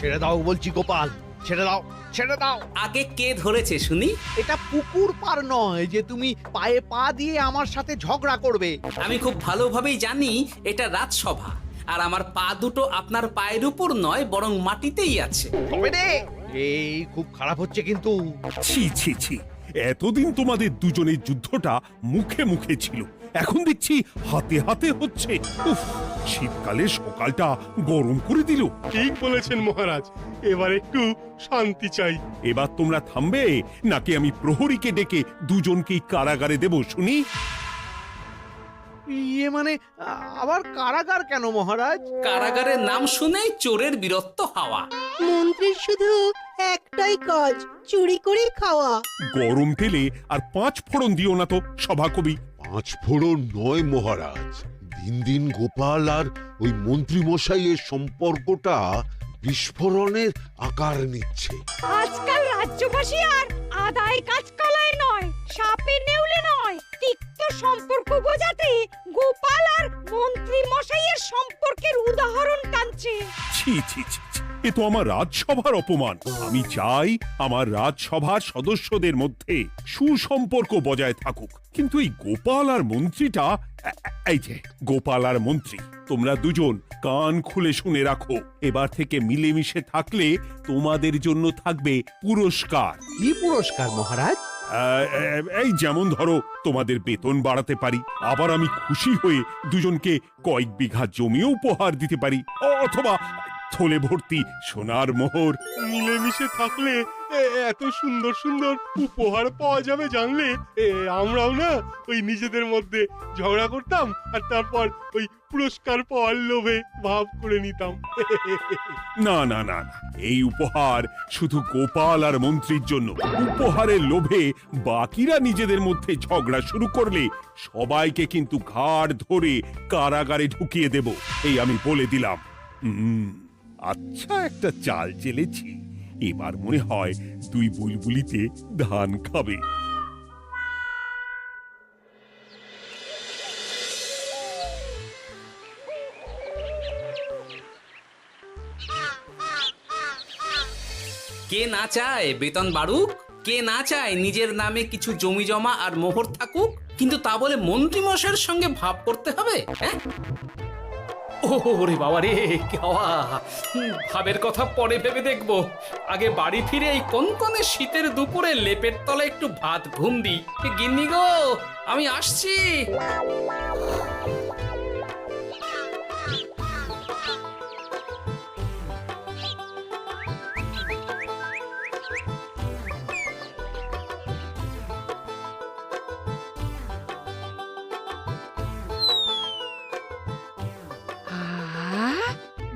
ছেড়ে দাও বলছি গোপাল, ছেড়ে দাও, ছেড়ে দাও। আগে কে ধরেছে শুনি? এটা পুকুর পার নয় যে তুমি পায়ে পা দিয়ে আমার সাথে ঝগড়া করবে। আমি খুব ভালোভাবেই জানি এটা রাজসভা, আর আমার পা দুটো আপনার পায়ের উপর নয় বরং মাটিতেই আছে। তবে রে, এই খুব খারাপ হচ্ছে কিন্তু। ছি ছি ছি, এতদিন তোমাদের দুজনের যুদ্ধটা মুখে মুখে ছিল, এখন দেখছি হাতে হাতে হচ্ছে। উফ, শীতকালে সকালটা গরম করে দিল। ঠিক বলেছেন মহারাজ, এবার একটু শান্তি চাই। এবার তোমরা থামবে নাকি আমি প্রহরীকে ডেকে দুজনকেই কারাগারে দেব শুনি? ইয়ে মানে আবার কারাগার কেন মহারাজ? কারাগারের নাম শুনেই চোরের বীরত্ব হাওয়া। মন্ত্রীর শুধু একটাই কাজ, চুরি করে খাওয়া। গরম তেলে আর 5 ফোড়ন দিও না তো সভাকবি। 5 ফোড়ন নয় মহারাজ, দিন দিন গোপাল আর ওই মন্ত্রী মশাইয়ের সম্পর্কটা বিস্ফোরণের আকার নিচ্ছে। আজকাল রাজ্যবাসী আর আদায় কাজ কলায় নয়, সাপে নেউলে নয়, তিক্ত সম্পর্ক বোঝাতে গোপাল আর মন্ত্রী মশাইয়ের সম্পর্কের উদাহরণ টানছে। ছি ছি ছি ছি, এ তো আমার রাজসভার অপমান। আমি চাই আমার রাজসভার সদস্যদের মধ্যে সুসম্পর্ক বজায় থাকুক, কিন্তু এই গোপাল আর মন্ত্রীটা, এই যে গোপাল আর মন্ত্রী, তোমরা দুজন কান খুলে শুনে রাখো, এবার থেকে মিলেমিশে থাকলে তোমাদের জন্য থাকবে পুরস্কার। কি পুরস্কার মহারাজ? এই যেমন ধরো, তোমাদের বেতন বাড়াতে পারি, আবার আমি খুশি হয়ে দুজনকে কয়েক বিঘা জমিও উপহার দিতে পারি, অথবা থলে ভর্তি সোনার মোহর। মিলেমিশে থাকলে এত সুন্দর সুন্দর উপহার পাওয়া যাবে জানলে আমরাও না ওই নিজেদের মধ্যে ঝগড়া করতাম আর তারপর ওই পুরস্কার পাওয়ার লোভে ভাব করে নিতাম। না না না না, এই উপহার শুধু গোপাল আর মন্ত্রীর জন্য। উপহারের লোভে বাকিরা নিজেদের মধ্যে ঝগড়া শুরু করলে সবাইকে কিন্তু ঘাড় ধরে কারাগারে ঢুকিয়ে দেব, এই আমি বলে দিলাম। আচ্ছা, একটা চাল চেলেছি, এবার মনে হয় দুই বুলবুলিতে ধান খাবে। কে না চায় বেতন বাড়ুক? কে না চায় নিজের নামে কিছু জমি জমা আর মোহর থাকুক? কিন্তু তা বলে মন্ত্রী মশাইয়ের সঙ্গে ভাব করতে হবে? হ্যাঁ, ওরে বাবা রে, কেওয়া ভাবের কথা পরে ভেবে দেখবো। আগে বাড়ি ফিরে এই কনকনে শীতের দুপুরে লেপের তলায় একটু ভাত ঘুম দিই। গিন্নি গো, আমি আসছি।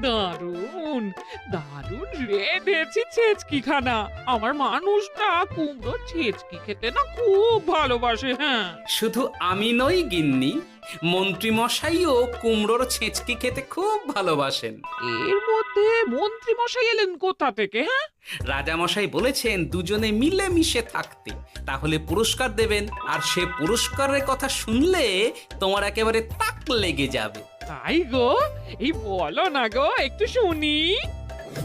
দারুণ দারুণ রেঁধেছি ছেচকি খানা। আমার মানুষটা কুমড়ো ছেচকি খেতে না খুব ভালোবাসে। হ্যাঁ, শুধু আমি নই গিন্নি, মন্ত্রী মশাইও কুমড়োর ছেঁচকি খেতে খুব ভালোবাসেন। এর মধ্যে মন্ত্রী মশাই এলেন কোথা থেকে? হ্যাঁ, রাজা মশাই বলেছেন দুজনে মিলে মিশে থাকতে, তাহলে পুরস্কার দেবেন, আর সে পুরস্কারের কথা শুনলে তোমার একেবারে তাক লেগে যাবে। তাই গো, এই বলো না গো, একটু শুনি।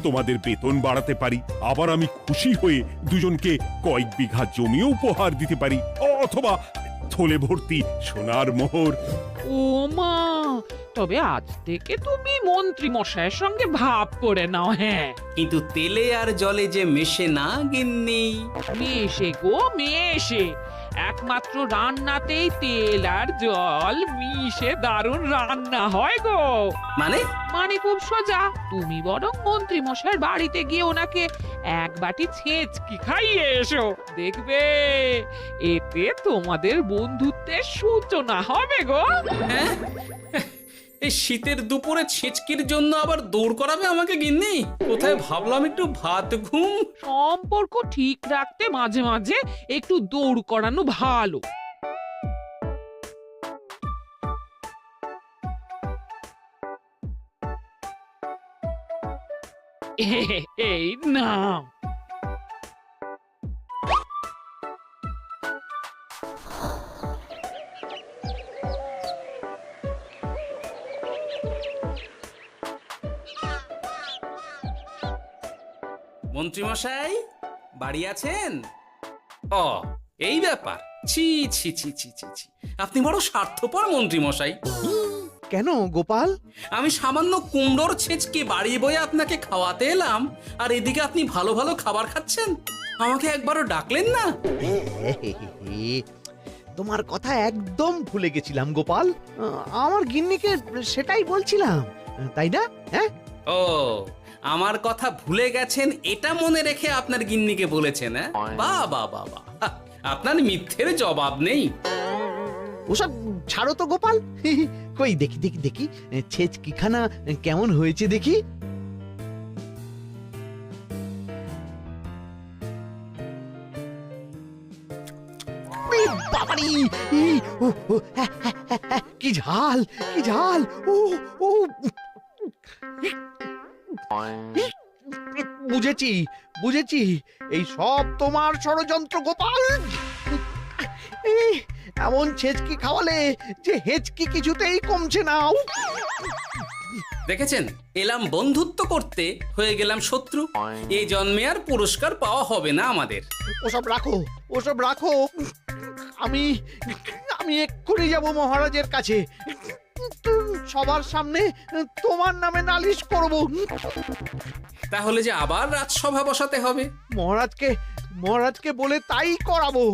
তোমাদের বেতন বাড়াতে পারি, আবার আমি খুশি হয়ে দুজনকে কয়েক বিঘা জমিও উপহার দিতে পারি, অথবা থলে ভর্তি সোনার মোহর। ও মা, তবে আজ থেকে তুমি মন্ত্রী মশাইয়ের সঙ্গে ভাব করে নাও। হ্যাঁ, কিন্তু তেলে আর জলে যে মেশে না গিন্নি। মেশে গো মেশে, একমাত্র রান্নাতেই তেল আর জল মিশে দারুণ রান্না হয় গো। মানে? মানে খুব সোজা, তুমি বরং মন্ত্রী মশাইয়ের বাড়িতে গিয়ে ওনাকে এক বাটি ছেঁচকি খাইয়ে এসো, দেখবে এতে তোমাদের বন্ধুত্বের সূচনা হবে গো। হ্যাঁ, এই শীতের দুপুরে ছেঁচকির জন্য আবার দৌড় করাবে আমাকে গিন্নি? কোথায় ভাবলাম একটু ভাত ঘুম। সম্পর্ক ঠিক রাখতে মাঝে মাঝে একটু দৌড় করানো ভালো। এই নাও। মন্ত্রীমশাই বাড়ি আছেন? ও এই ব্যাপার, ছি ছি ছি ছি ছি ছি, আপনি বড় স্বার্থপর মন্ত্রীমশাই। কেন গোপাল? আমি সামান্য কুমড়োর ছেঁচকে বাড়ি বয়ে আপনাকে খাওয়াতে এলাম, আর এদিকে আপনি ভালো ভালো খাবার খাচ্ছেন, আমাকে একবারও ডাকলেন না। তোমার কথা একদম ভুলে গেছিলাম গোপাল। আমার গিন্নিকে সেটাই বলছিলাম, তাই না? হ্যাঁ, ও আমার কথা ভুলে গেছেন এটা মনে রেখে আপনার গিন্নিকে বলেছেন? হ্যাঁ, বাহ বাহ বাহ বাহ, আপনার মিথ্যের জবাব নেই। ওসব ছাড়ো তো গোপাল। কই দেখি দেখি দেখি ছেচকিখানা কেমন হয়েছে দেখি। বাবারি, কি ঝাল, কি ঝাল! ও ও, বুঝেছি বুঝেছি, এই সব তোমার ষড়যন্ত্র গোপাল। এমন ছেচকি খাওয়ালে যে হেঁচকি কিছুতেই কমছে না। দেখেছেন, এলাম বন্ধুত্ব করতে, হয়ে গেলাম শত্রু। এই জন্মে আর পুরস্কার পাওয়া হবে না আমাদের। ওসব রাখো, ওসব রাখো। আমি আমি এক্ষুনি যাব মহারাজের কাছে, সবার সামনে তোমার নামে নালিশ করব। তাহলে যে আবার রাজসভা বসাতে হবে। মহারাজকে বলে তাই করাবো।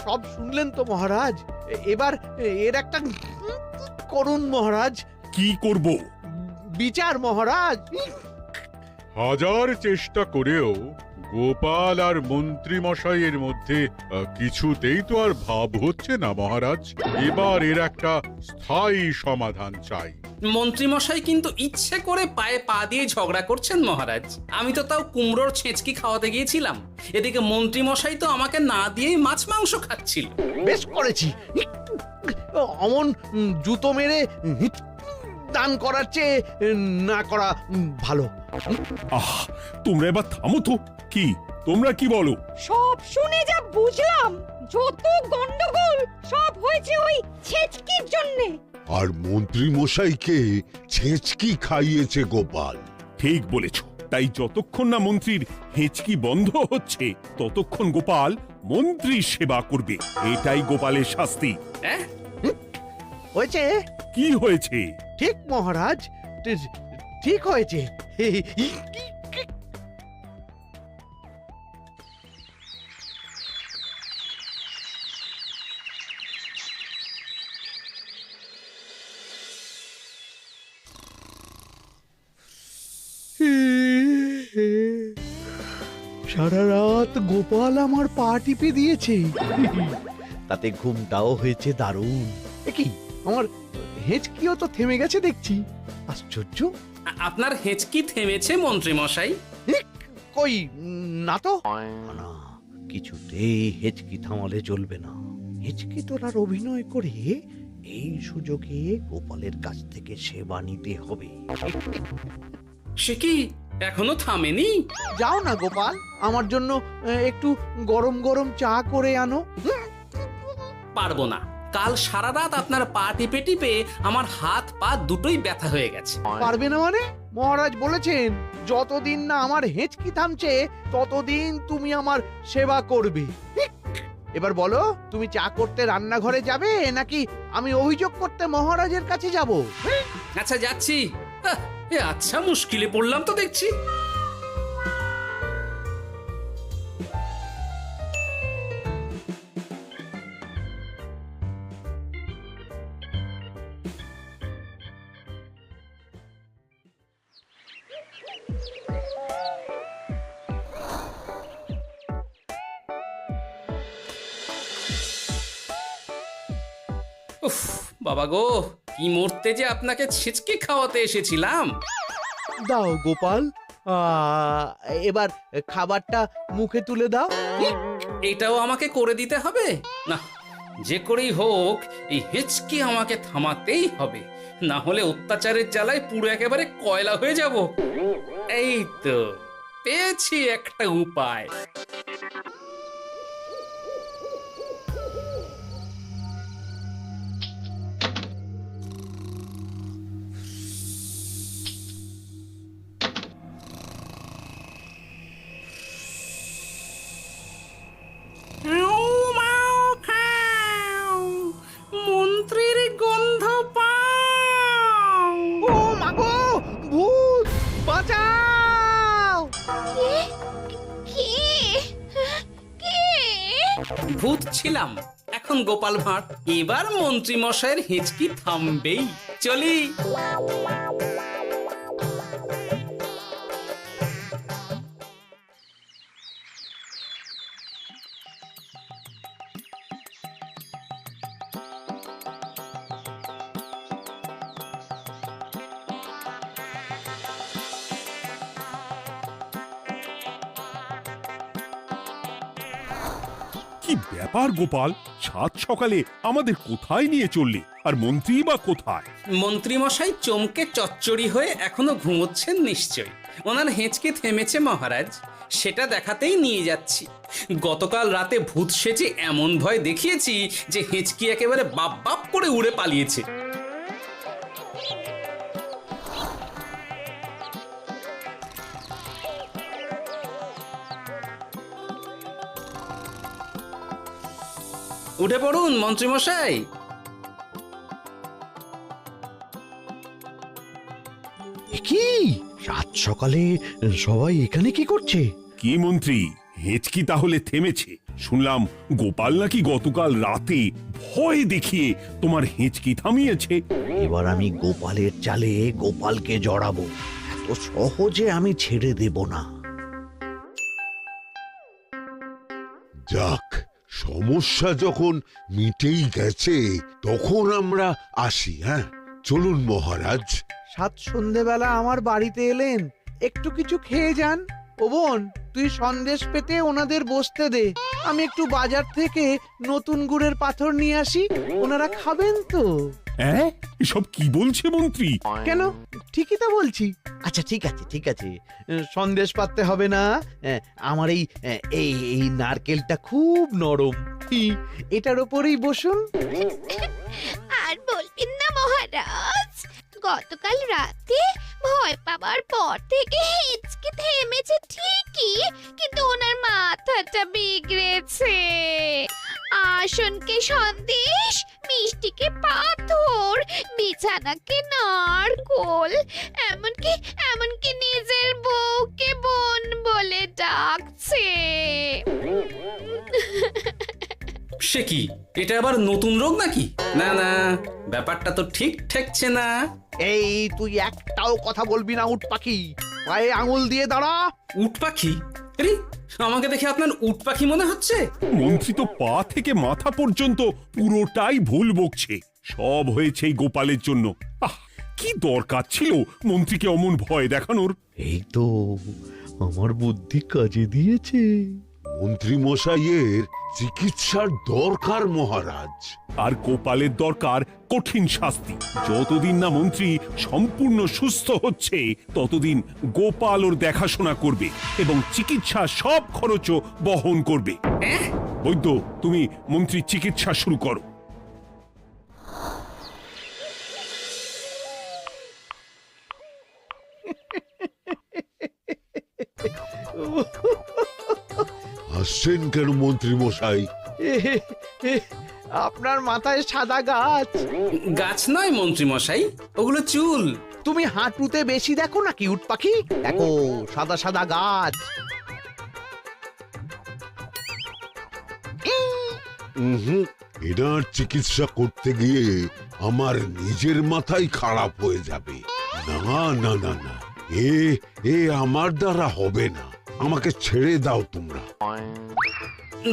সব শুনলেন তো মহারাজ, এবার এর একটা করুন মহারাজ। কি করব? বিচার মহারাজ। হাজার চেষ্টা করেও গোপাল আর মন্ত্রী মশাইয়ের মধ্যে কিছুতেই তো আর ভাব হচ্ছে না মহারাজ। এবার এর একটা স্থায়ী সমাধান চাই। মন্ত্রীমশাই কিন্তু ইচ্ছে করে পায়ে পা দিয়ে ঝগড়া করছেন মহারাজ। আমি তো তাও কুমড়োর ছেঁচকি খাওয়াতে গিয়েছিলাম, এদিকে মন্ত্রীমশাই তো আমাকে না দিয়েই মাছ মাংস খাচ্ছিল। বেশ করেছি, অমন জুতো মেরে দান করার চেয়ে না করা ভালো। আহ, তোমরা এবার থামো তো। কি তোমরা কি বলো? সব শুনে যা বুঝলাম, যত গন্ডগোল সব হয়েছে ওই ছেচকির জন্যে। আর মন্ত্রী মশাইকে ছেচকি খাইয়েছে গোপাল। ঠিক বলেছ। তাই যতক্ষণ না মন্ত্রীর হেঁচকি বন্ধ হচ্ছে ততক্ষণ গোপাল মন্ত্রীর সেবা করবে। এটাই গোপালের শাস্তি। হ্যাঁ, হয়েছে? কি হয়েছে? ঠিক মহারাজ, ঠিক হয়েছে। সারা রাত গোপাল আমার পা টিপে দিয়েছে, তাতে ঘুমটাও হয়েছে দারুণ। কি আমার হেঁচকিও তো থেমে গেছে দেখছি, আশ্চর্য। আপনার হেঁচকি থেমেছে মন্ত্রীমশাই? কই না তো। না, কিছুতেই হেঁচকি থামালে চলবে না। হেঁচকি তোলার অভিনয় করে এই সুযোগে গোপালের কাছ থেকে সেবা নিতে হবে। সে কি এখনো থামেনি? যাও না গোপাল, আমার জন্য একটু গরম গরম চা করে আনো। পারবো না, কাল সারা রাত আপনার পা টিপে টিপে আমার হাত পা দুটোই ব্যথা হয়ে গেছে। পারবে না মানে? মহারাজ বলেছেন যতদিন না আমার হেঁচকি থামছে ততদিন তুমি আমার সেবা করবে। এবার বলো, তুমি চা করতে রান্নাঘরে যাবে নাকি আমি অভিযোগ করতে মহারাজের কাছে যাব? আচ্ছা যাচ্ছি। আচ্ছা, মুশকিলে পড়লাম তো দেখছি। উফ বাবা গো, কি মরতে যে আপনাকে ছেচকে খাওয়াতে এসেছিলাম। দাও গোপাল, এবার খাবারটা মুখে তুলে দাও। এটাও আমাকে করে দিতে হবে? না, যে করেই হোক এই হেঁচকি আমাকে থামাতেই হবে, না হলে অত্যাচারের জ্বালায় পুরো একেবারে কয়লা হয়ে যাব। এই তো পেয়েছি একটা উপায়। ভূত ছিলাম, এখন গোপাল ভাঁড়। এবার মন্ত্রী মশাইয়ের হেঁচকি থামবেই। চলি। কি ব্যাপার গোপাল, সাত সকালে আমাদের কোথায় নিয়ে চললে? আর মন্ত্রী বা কোথায়? মন্ত্রী মশাই চমকে চচ্চড়ি হয়ে এখনো ঘুমোচ্ছেন নিশ্চয়ই। ওনার হেঁচকে থেমেছে মহারাজ, সেটা দেখাতেই নিয়ে যাচ্ছি। গতকাল রাতে ভূত সেজে এমন ভয় দেখিয়েছি যে হেঁচকি একেবারে বাপ বাপ করে উড়ে পালিয়েছে। উঠে পড়ুন মন্ত্রী মশাই। কি সাত সকালে সবাই এখানে কি করছে? কি মন্ত্রী, হেঁচকি তাহলে থেমেছে? শুনলাম গোপাল নাকি গতকাল রাতে ভয় দেখিয়ে তোমার হেঁচকি থামিয়েছে। এবার আমি গোপালের চালে গোপালকে জড়াবো, এত সহজে আমি ছেড়ে দেব না। যাক, সমস্যা যখন মিটেই গেছে তখন আমরা আসি। হ্যাঁ, চলুন মহারাজ। সাত সন্ধেবেলা আমার বাড়িতে এলেন, একটু কিছু খেয়ে যান। ও বোন, তুই সন্দেশ পেতে ওনাদের বসতে দে, আমি একটু বাজার থেকে নতুন গুড়ের পাথর নিয়ে আসি, ওনারা খাবেন তো। হ্যাঁ, এসব কি বলছে মন্ত্রী? কেন, ঠিকই তো বলছি। আচ্ছা ঠিক আছে ঠিক আছে, সন্দেশ পাততে হবে না। আমার এই এই এই নারকেলটা খুব নরম, এটার ওপরেই বসুন। আর বলবেন না মহারাজ, গতকাল রাতে ভয় পাওয়ার পর থেকে হেঁচকি থেমেছে ঠিকই, কিন্তু ওনার মাথাটা বিগড়েছে। আসনকে সন্দেশ, মিষ্টিকে পাথর, বিছানাকে নারকোল, এমনকি নিজের বউকে বোন বলে ডাকছে। সে কি, এটা আবার নতুন রোগ নাকি? না না, ব্যাপারটা তো ঠিক ঠেকছে না। এই তুই একটাও কথা বলবি না, উট পাখি, পায়ে আঙুল দিয়ে দাঁড়া। উট পাখি? আরে, আমাকে দেখে আপনার উট পাখি মনে হচ্ছে? মন্ত্রী তো পা থেকে মাথা পর্যন্ত পুরোটাই ভুল বকছে। সব হয়েছে এই গোপালের জন্য। আহ, কি দরকার ছিল মন্ত্রীকে অমন ভয় দেখানোর? এই তো আমার বুদ্ধি কাজে দিয়েছে। মন্ত্রী মশাইয়ের চিকিৎসার দরকার মহারাজ। আর গোপালের দরকার কঠিন শাস্তি। যতদিন না মন্ত্রী সম্পূর্ণ সুস্থ হচ্ছে ততদিন গোপাল ওর দেখাশোনা করবে এবং চিকিৎসা সব খরচও বহন করবে। বৈদ্য, তুমি মন্ত্রীর চিকিৎসা শুরু করো। হাসছেন কেন মন্ত্রী মশাই? আপনার মাথায় সাদা গাছ। গাছ নয় মন্ত্রী মশাই, ওগুলো চুল। তুমি হাঁটুতে বেশি দেখো নাকি উট পাখি? দেখো সাদা সাদা গাছ। এনার চিকিৎসা করতে গিয়ে আমার নিজের মাথাই খারাপ হয়ে যাবে। না না না না, এ আমার দ্বারা হবে না। আমাকে ছেড়ে দাও তোমরা।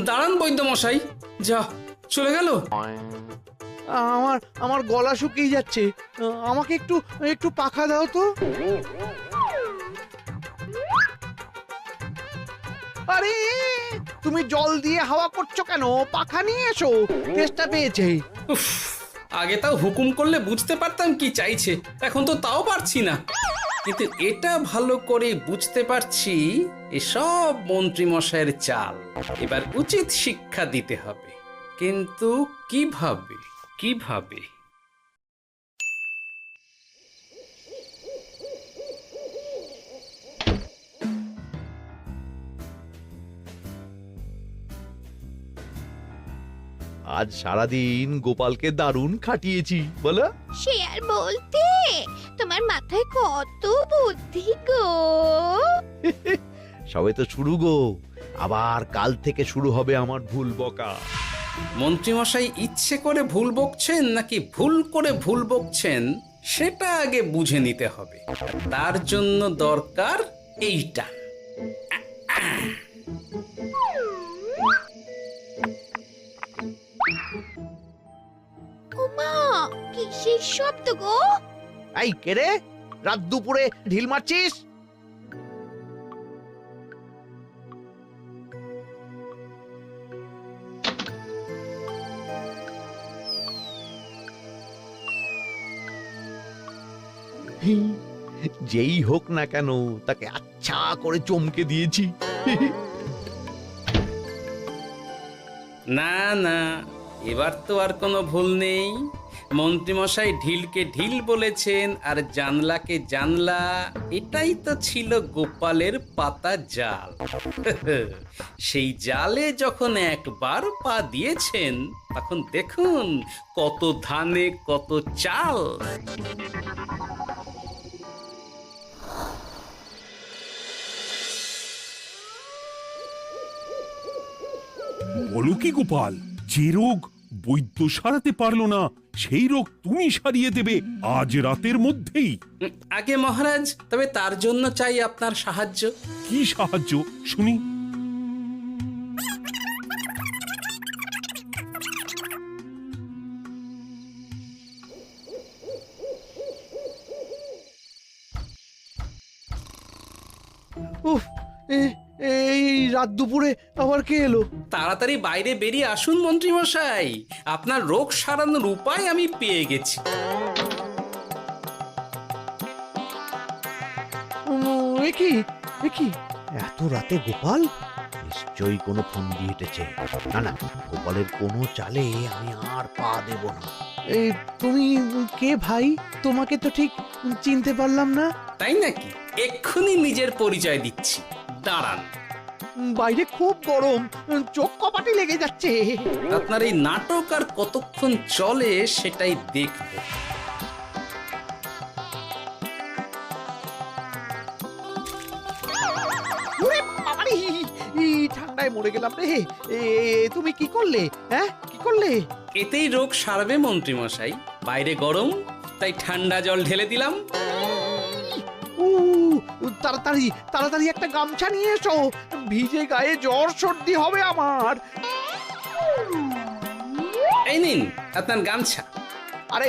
দাঁড়ান বৈদ্য মশাই, যা চলে গেল। আমার গলা শুকিয়ে যাচ্ছে, আমাকে একটু একটু পাখা দাও তো। আরে তুমি জল দিয়ে হাওয়া করছো কেন? পাখা নিয়ে এসো, তেষ্টা পেয়েছে। উফ, আগে তাও হুকুম করলে বুঝতে পারতাম কি চাইছে, এখন তো তাও পারছি না। কিন্তু এটা ভালো করে বুঝতে পারছি এসব মন্ত্রী মশাইয়ের চাল। এবার উচিত শিক্ষা দিতে হবে, কিন্তু কিভাবে কিভাবে? আজ সারাদিন গোপালকে দারুণ খাটিয়েছি, বলো। সে আর বলতে, তোমার মাথায় কত বুদ্ধি গো। সবে তো শুরু গো, আবার কাল থেকে শুরু হবে আমার ভুল বকা। মন্ত্রীমশাই ইচ্ছে করে ভুল বকছেন নাকি ভুল করে ভুল বকছেন সেটা আগে বুঝে নিতে হবে। আর তার জন্য দরকার এইটা। ওমা কিসের শব্দ গো? এই কে রে, রাত দুপুরে ঢিল মারছিস? যেই হোক না কেন তাকে আচ্ছা করে চমকে দিয়েছি। না না, এবার তো আর কোনো ভুল নেই। মন্ত্রীমশাই ঢিলকে ঢিল বলেছেন আর জানলাকে জানলা, এটাই তো ছিল গোপালের পাতা জাল। সেই জালে যখন একবার পা দিয়েছেন তখন দেখুন কত ধানে কত চাল। বলো কি গোপাল, যে রোগ বৈদ্য সারাতে পারলো না সেই রোগ তুমি সারিয়ে দেবে আজ রাতের মধ্যেই? আগে মহারাজ, তবে তার জন্য চাই আপনার সাহায্য। কি সাহায্য শুনি? উফ, এই রাত দুপুরে আবার কে এলো? তাড়াতাড়ি বাইরে বেরিয়ে আসুন মন্ত্রীমশাই, আপনার রোগ সারানোর উপায় আমি পেয়ে গেছি। কি এত রাতে গোপাল? নিশ্চয়ই কোনো ফন্দি হেঁটেছে। না না, গোপালের কোনো চালে আমি আর পা দেব না। তুমি কে ভাই? তোমাকে তো ঠিক চিনতে পারলাম না। তাই নাকি? এক্ষুনি নিজের পরিচয় দিচ্ছি, দাঁড়ান। বাইরে খুব গরম, চোখ কপাটি লেগে যাচ্ছে। আপনার এই নাটক আর কতক্ষণ চলে সেটাই দেখব। ওরে বাবারে, ঠান্ডায় মরে গেলাম রে। তুমি কি করলে? হ্যাঁ, কি করলে? এতেই রোগ সারবে মন্ত্রীমশাই। বাইরে গরম, তাই ঠান্ডা জল ঢেলে দিলাম। তাড়াতাড়ি তাড়াতাড়ি একটা গামছা নিয়ে এসো, ভিজে গায়ে জ্বর সর্দি হবে আমার। এই নিন আপনার গামছা। আরে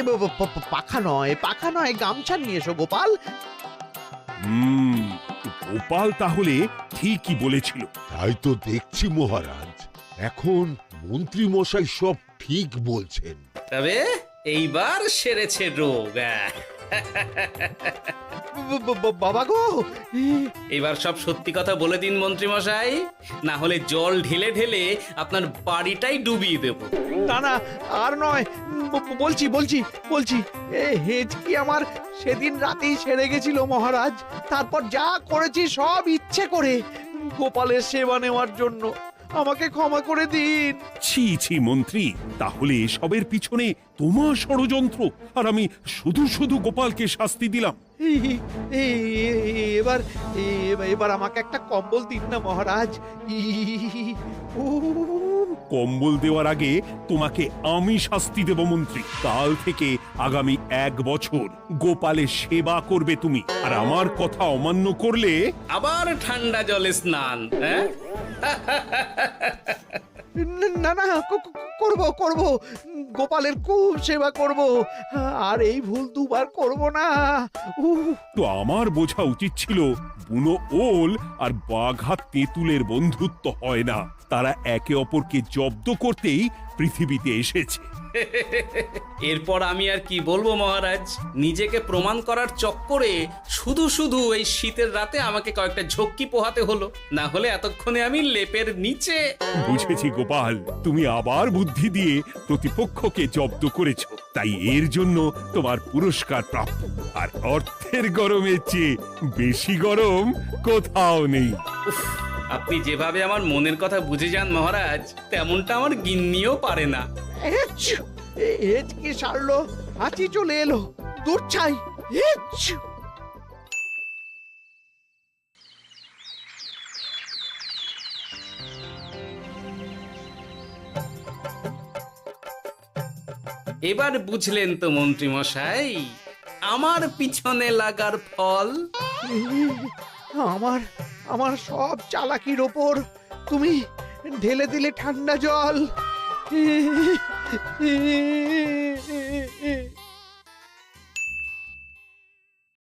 পাখা নয়, পাখা নয়, গামছা নিয়ে এসো গোপাল। গোপাল তাহলে ঠিকই বলেছিল। তাই তো দেখছি মহারাজ, এখন মন্ত্রী মশাই সব ঠিক বলছেন। তবে এইবার সেরেছে রোগ। বাবা গো, এবার সব সত্যি কথা বলে দিন মন্ত্রীমশাই, না হলে জল ঢেলে ঢেলে আপনার বাড়িটাই ডুবিয়ে দেব। না না, আর নয়, বলছি বলছি বলছি হেঁচকি আমার সেদিন রাতেই সেরে গেছিল মহারাজ। তারপর যা করেছি সব ইচ্ছে করে, গোপালের সেবা নেওয়ার জন্য। আমাকে ক্ষমা করে দিন। ছি ছি মন্ত্রী, তাহলে এসবের পিছনে তোমার ষড়যন্ত্র, আর আমি শুধু শুধু গোপালকে শাস্তি দিলাম। এবার এবার আমাকে একটা কম্বল দিন না মহারাজ। কম্বল দেওয়ার আগে তোমাকে আমি শাস্তি দেব মন্ত্রী। কাল থেকে আগামী 1 বছর গোপালের সেবা করবে তুমি, আর আমার কথা অমান্য করলে আবার ঠান্ডা জলে স্নান। হ্যাঁ, না না, করব করব, গোপালের খুব সেবা করব, আর এই ভুল দুবার করব না। তো আমার বোঝা উচিত ছিল বুনো ওল আর বাঘা তেঁতুলের বন্ধুত্ব হয় না, তারা একে অপরকে জব্দ করতেই পৃথিবীতে এসেছে। এরপর আমি আর কি বলবো মহারাজ, নিজেকে প্রমাণ করার চক্করে শুধু শুধু এই শীতের রাতে আমাকে কয়েকটা ঝক্কি পোহাতে হলো, না হলে এতক্ষণে আমি লেপের নিচে। বুঝেছি গোপাল, তুমি আবার বুদ্ধি দিয়ে প্রতিপক্ষকে জব্দ করেছ, তাই এর জন্য তোমার পুরস্কার প্রাপ্ত। আর অর্থের গরমের চেয়ে বেশি গরম কোথাও নেই। উফ, আপনি যেভাবে আমার মনের কথা বুঝে যান মহারাজ, তেমনটা আমার গিন্নিও পারে না। হেঁচকি সারলো, হাঁচি চলে এলো, দূর ছাই। এবার বুঝলেন তো মন্ত্রী মশাই আমার পিছনে লাগার ফল। আমার আমার সব চালাকির ওপর তুমি ঢেলে দিলে ঠান্ডা জল।